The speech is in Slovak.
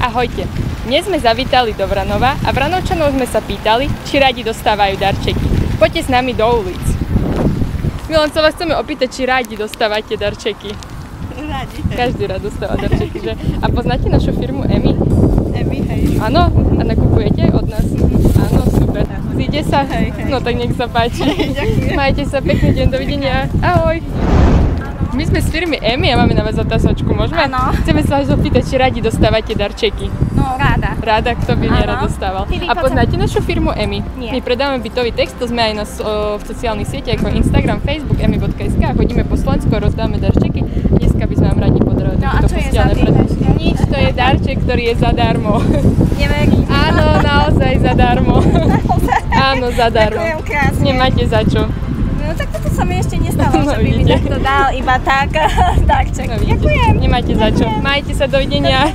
Ahojte, dnes sme zavítali do Vranova a Vranovčanov sme sa pýtali, či radi dostávajú darčeky. Poďte s nami do ulic. Milan, sa vás chceme opýtať, či radi dostávate darčeky. Radi. Každý rád dostáva darčeky, že? A poznáte našu firmu EMI? EMI, hej. Áno? A nakupujete od nás? Áno, super. Zíde sa? Hej, hej. No tak nech sa páči. Ďakujem. Majte sa, pekný deň, dovidenia. Ahoj. My sme z firmy EMI a máme na vás otázočku, môžeme? Áno. Chceme sa vás opýtať, či radi dostávate darčeky. No, ráda. Ráda, kto by nerad dostával. A poznáte našu firmu EMI? Nie. My predávame bytový text, to sme aj v sociálnych sieťach ako Instagram, Facebook, emi.sk a chodíme po Slovensku a rozdávame darčeky. Dneska by sme vám radi podarili. No a čo je za tým? Nič, to je darček, ktorý je zadarmo. Neverím. Áno, naozaj zadarmo. Áno, zadarmo. Ďakujem krásne. Nemáte za čo. No tak toto sa mi ešte nestalo, No, že by mi vidíte. takto dal iba tak darček. No, vidíte, Ďakujem. nemáte za čo. Majte sa, dovidenia.